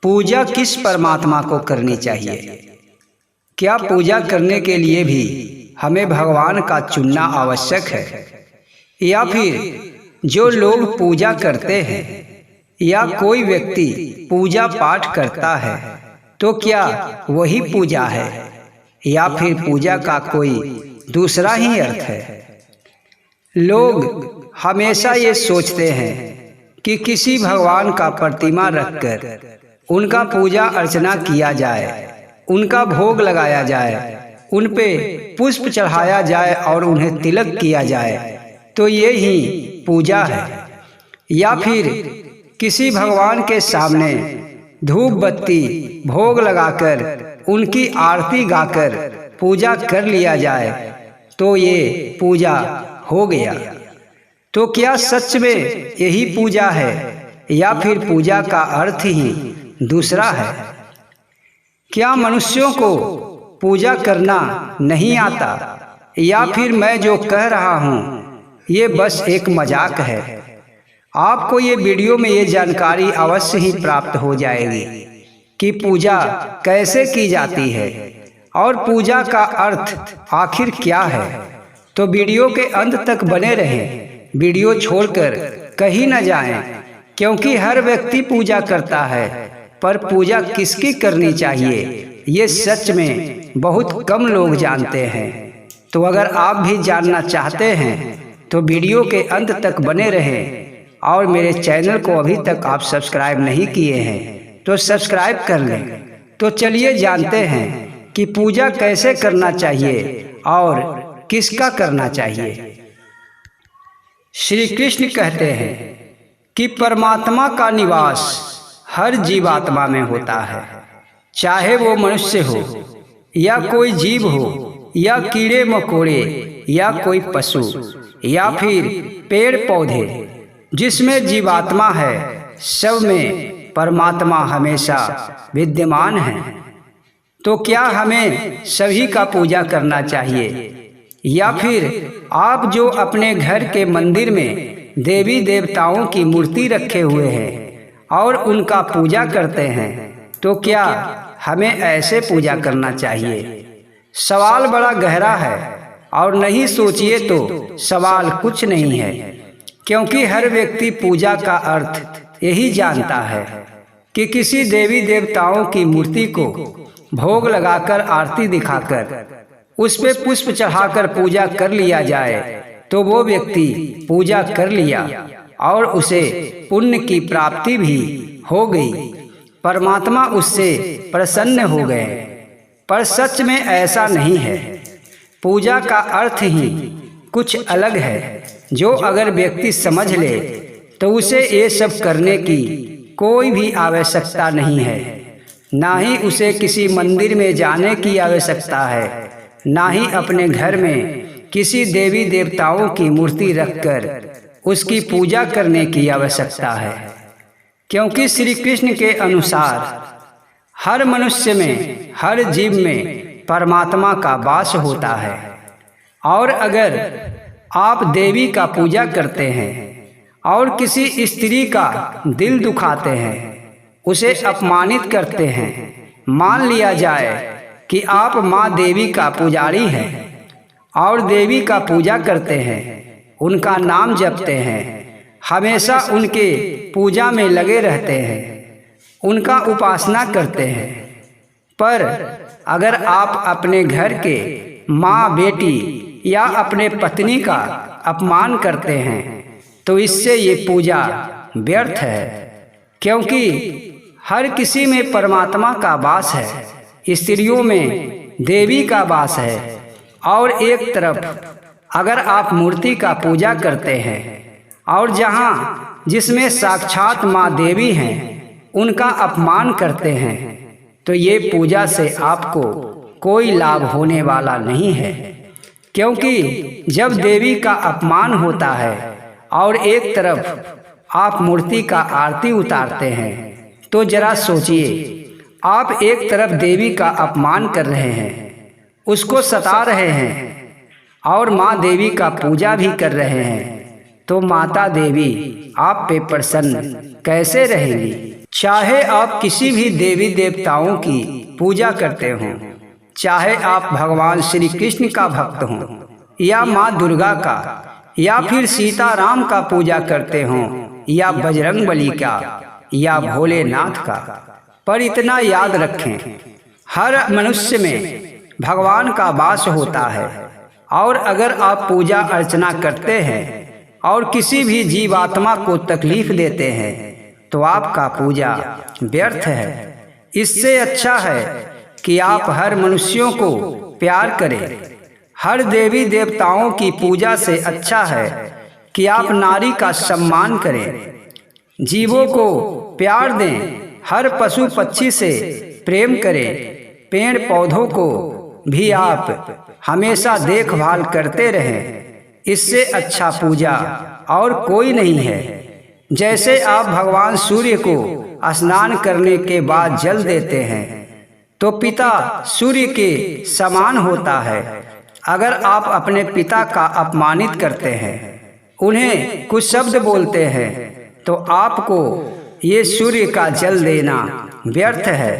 पूजा किस परमात्मा को करनी चाहिए? क्या पूजा करने के लिए भी हमें भगवान का चुनना आवश्यक है, या फिर जो लोग पूजा करते हैं या कोई व्यक्ति पूजा पाठ करता है तो क्या वही पूजा है, या फिर पूजा का कोई दूसरा ही अर्थ है? लोग हमेशा ये सोचते हैं कि किसी भगवान का प्रतिमा रखकर उनका पूजा अर्चना किया जाए, उनका भोग लगाया जाए, उन पे पुष्प चढ़ाया जाए और उन्हें तिलक किया जाए तो ये ही पूजा है। या फिर किसी भगवान के सामने धूप बत्ती भोग लगाकर उनकी आरती गाकर पूजा कर लिया जाए तो ये पूजा हो गया। तो क्या सच में यही पूजा है, या फिर पूजा का अर्थ ही दूसरा है? क्या मनुष्यों को पूजा करना नहीं आता, या फिर मैं जो कह रहा हूँ ये बस एक मजाक है? आपको ये वीडियो में ये जानकारी अवश्य ही प्राप्त हो जाएगी कि पूजा कैसे की जाती है और पूजा का अर्थ आखिर क्या है। तो वीडियो के अंत तक बने रहें, वीडियो छोड़कर कहीं न जाएं, क्योंकि हर व्यक्ति पूजा करता है, पर पूजा किसकी करनी चाहिए ये सच में बहुत कम लोग जानते हैं। तो अगर आप भी जानना चाहते हैं तो वीडियो के अंत तक बने रहें, और मेरे चैनल को अभी तक आप सब्सक्राइब नहीं किए हैं तो सब्सक्राइब कर लें। तो चलिए जानते हैं कि पूजा कैसे करना चाहिए और किसका करना चाहिए। श्री कृष्ण कहते हैं कि परमात्मा का निवास हर जीवात्मा में होता है, चाहे वो मनुष्य हो या कोई जीव हो या कीड़े मकोड़े या कोई पशु या फिर पेड़ पौधे, जिसमें जीवात्मा है सब में परमात्मा हमेशा विद्यमान है। तो क्या हमें सभी का पूजा करना चाहिए, या फिर आप जो अपने घर के मंदिर में देवी देवताओं की मूर्ति रखे हुए हैं और उनका पूजा करते हैं तो क्या हमें ऐसे पूजा करना चाहिए? सवाल बड़ा गहरा है, और नहीं सोचिए तो सवाल कुछ नहीं है, क्योंकि हर व्यक्ति पूजा का अर्थ यही जानता है कि किसी देवी देवताओं की मूर्ति को भोग लगाकर आरती दिखाकर उस पे पुष्प चढ़ाकर पूजा कर लिया जाए तो वो व्यक्ति पूजा कर लिया और उसे पुण्य की प्राप्ति भी हो गई, परमात्मा उससे प्रसन्न हो गए। पर सच में ऐसा नहीं है। पूजा का अर्थ ही कुछ अलग है, जो अगर व्यक्ति समझ ले तो उसे ये सब करने की कोई भी आवश्यकता नहीं है। ना ही उसे किसी मंदिर में जाने की आवश्यकता है, ना ही अपने घर में किसी देवी देवताओं की मूर्ति रखकर उसकी पूजा करने की आवश्यकता है, क्योंकि श्री कृष्ण के अनुसार हर मनुष्य में, हर जीव में परमात्मा का वास होता है। और अगर आप देवी का पूजा करते हैं और किसी स्त्री का दिल दुखाते हैं, उसे अपमानित करते हैं, मान लिया जाए कि आप माँ देवी का पुजारी हैं और देवी का पूजा करते हैं, उनका नाम जपते हैं, हमेशा उनके पूजा में लगे रहते हैं, उनका उपासना करते हैं। पर अगर आप अपने घर के माँ बेटी या अपने पत्नी का अपमान करते हैं तो इससे ये पूजा व्यर्थ है, क्योंकि हर किसी में परमात्मा का वास है, स्त्रियों में देवी का वास है। और एक तरफ अगर आप मूर्ति का पूजा करते हैं और जहाँ जिसमें साक्षात माँ देवी हैं उनका अपमान करते हैं तो ये पूजा से आपको कोई लाभ होने वाला नहीं है, क्योंकि जब देवी का अपमान होता है और एक तरफ आप मूर्ति का आरती उतारते हैं तो जरा सोचिए, आप एक तरफ देवी का अपमान कर रहे हैं, उसको सता रहे हैं और माँ देवी का पूजा भी कर रहे हैं, तो माता देवी आप पे प्रसन्न कैसे रहेंगी? चाहे आप किसी भी देवी देवताओं की पूजा करते हों, चाहे आप भगवान श्री कृष्ण का भक्त हों या माँ दुर्गा का या फिर सीताराम का पूजा करते हों या बजरंगबली का या भोलेनाथ का, पर इतना याद रखें, हर मनुष्य में भगवान का वास होता है। और अगर आप पूजा अर्चना करते हैं और किसी भी जीवात्मा को तकलीफ देते हैं तो आपका पूजा व्यर्थ है। इससे अच्छा है कि आप हर मनुष्यों को प्यार करें। हर देवी देवताओं की पूजा से अच्छा है कि आप नारी का सम्मान करें, जीवों को प्यार दें, हर पशु पक्षी से प्रेम करें, पेड़ पौधों को भी आप हमेशा देखभाल करते रहें। इससे अच्छा पूजा और कोई नहीं है। जैसे आप भगवान सूर्य को स्नान करने के बाद जल देते हैं तो पिता सूर्य के समान होता है। अगर आप अपने पिता का अपमानित करते हैं, उन्हें कुछ शब्द बोलते हैं, तो आपको ये सूर्य का जल देना व्यर्थ है।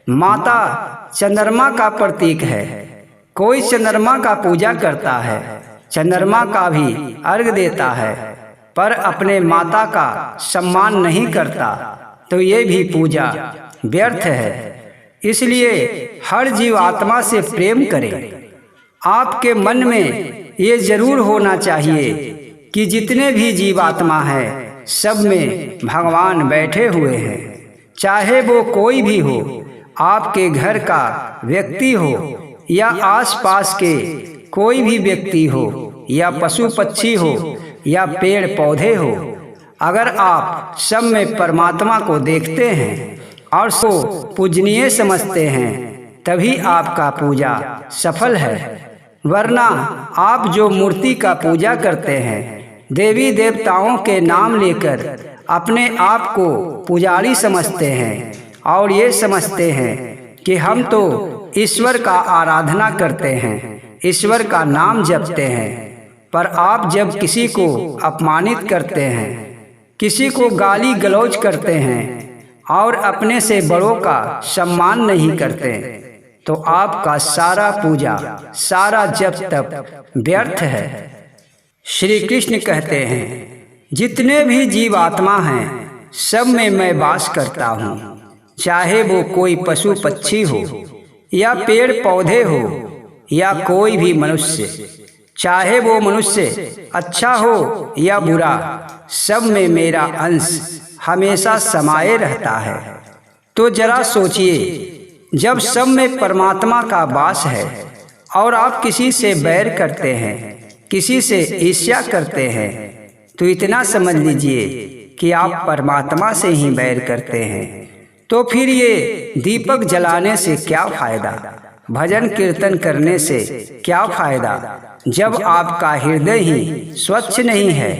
माता चंद्रमा का प्रतीक है। कोई चंद्रमा का पूजा करता है, चंद्रमा का भी अर्घ देता है, पर अपने माता का सम्मान नहीं करता, तो ये भी पूजा व्यर्थ है। इसलिए हर जीवात्मा से प्रेम करें। आपके मन में ये जरूर होना चाहिए कि जितने भी जीवात्मा हैं सब में भगवान बैठे हुए हैं। चाहे वो कोई भी हो, आपके घर का व्यक्ति हो या आसपास के कोई भी व्यक्ति हो या पशु पक्षी हो या पेड़ पौधे हो, अगर आप सब में परमात्मा को देखते हैं और सो पूजनीय समझते हैं तभी आपका पूजा सफल है। वरना आप जो मूर्ति का पूजा करते हैं, देवी देवताओं के नाम लेकर अपने आप को पुजारी समझते हैं और ये समझते हैं कि हम तो ईश्वर का आराधना करते हैं, ईश्वर का नाम जपते हैं। पर आप जब किसी को अपमानित करते हैं, किसी को गाली गलौज करते हैं और अपने से बड़ों का सम्मान नहीं करते, तो आपका सारा पूजा, सारा जप तप व्यर्थ है। श्री कृष्ण कहते हैं, जितने भी जीवात्मा हैं सब में मैं वास करता हूँ। चाहे वो कोई पशु पक्षी हो या पेड़ पौधे हो या कोई भी मनुष्य, चाहे वो मनुष्य अच्छा हो या बुरा, सब में मेरा अंश हमेशा समाये रहता है। तो जरा सोचिए, जब सब में परमात्मा का वास है और आप किसी से बैर करते हैं, किसी से ईर्ष्या करते हैं, तो इतना समझ लीजिए कि आप परमात्मा से ही बैर करते हैं। तो फिर ये दीपक जलाने से क्या फायदा, भजन कीर्तन करने से क्या फायदा, जब आपका हृदय ही स्वच्छ नहीं है,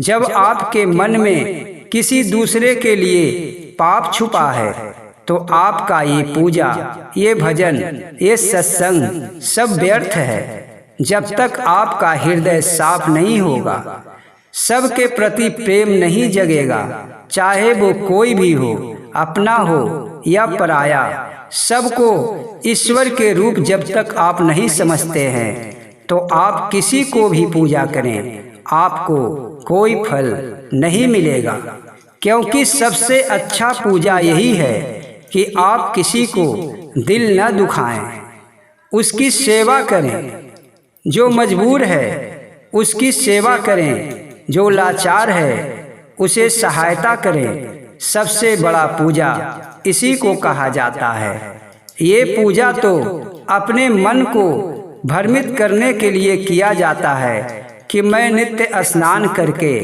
जब आपके मन में किसी दूसरे के लिए पाप छुपा है, तो आपका ये पूजा, ये भजन, ये सत्संग सब व्यर्थ है। जब तक आपका हृदय साफ नहीं होगा, सबके प्रति प्रेम नहीं जगेगा, चाहे वो कोई भी हो, अपना हो या पराया, सबको ईश्वर के रूप जब तक आप नहीं समझते हैं, तो आप किसी को भी पूजा करें, आपको कोई फल नहीं मिलेगा। क्योंकि सबसे अच्छा पूजा यही है कि आप किसी को दिल न दुखाएं, उसकी सेवा करें। जो मजबूर है उसकी सेवा करें, जो लाचार है उसे सहायता करें। सबसे बड़ा पूजा इसी को कहा जाता है। ये पूजा तो अपने मन को भ्रमित करने के लिए किया जाता है कि मैं नित्य स्नान करके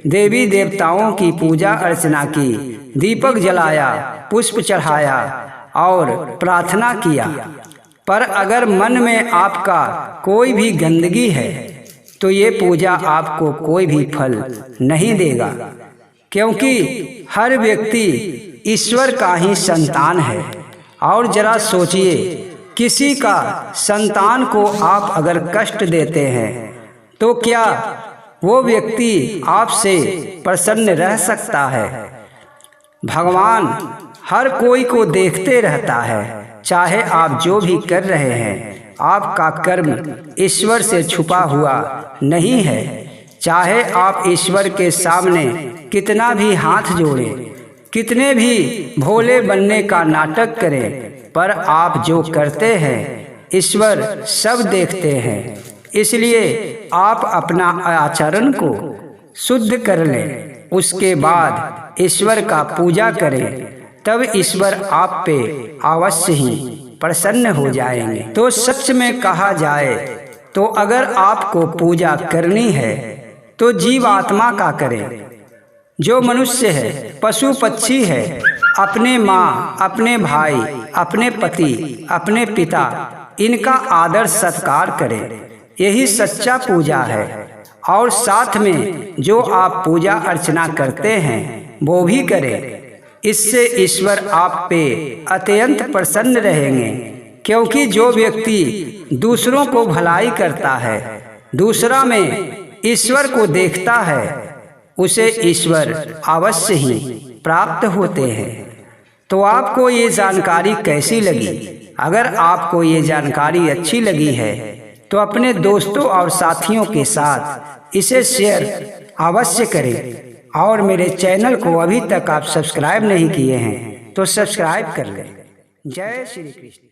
देवी देवताओं की पूजा अर्चना की, दीपक जलाया, पुष्प चढ़ाया और प्रार्थना किया। पर अगर मन में आपका कोई भी गंदगी है तो ये पूजा आपको कोई भी फल नहीं देगा। क्योंकि हर व्यक्ति ईश्वर का ही संतान है। और जरा सोचिए, किसी का संतान को आप अगर कष्ट देते हैं तो क्या वो व्यक्ति आपसे प्रसन्न रह सकता है? भगवान हर कोई को देखते रहता है। चाहे आप जो भी कर रहे हैं, आपका कर्म ईश्वर से छुपा हुआ नहीं है। चाहे आप ईश्वर के सामने कितना भी हाथ जोड़ें, कितने भी भोले बनने का नाटक करें, पर आप जो करते हैं ईश्वर सब देखते हैं। इसलिए आप अपना आचरण को शुद्ध कर लें, उसके बाद ईश्वर का पूजा करें, तब ईश्वर आप पे अवश्य ही प्रसन्न हो जाएंगे। तो सच में कहा जाए तो अगर आपको पूजा करनी है तो जीव आत्मा का करें। जो मनुष्य है, पशु पक्षी है, अपने माँ, अपने भाई, अपने पति, अपने पिता, इनका आदर सत्कार करें, यही सच्चा पूजा है। और साथ में जो आप पूजा अर्चना करते हैं वो भी करें। इससे ईश्वर आप पे अत्यंत प्रसन्न रहेंगे, क्योंकि जो व्यक्ति दूसरों को भलाई करता है, दूसरा में ईश्वर को देखता है, उसे ईश्वर अवश्य ही प्राप्त होते हैं। तो आपको ये जानकारी कैसी लगी? अगर आपको ये जानकारी अच्छी लगी है तो अपने दोस्तों और साथियों के साथ इसे शेयर अवश्य करें। और मेरे चैनल को अभी तक आप सब्सक्राइब नहीं किए हैं तो सब्सक्राइब कर लें। जय श्री कृष्ण।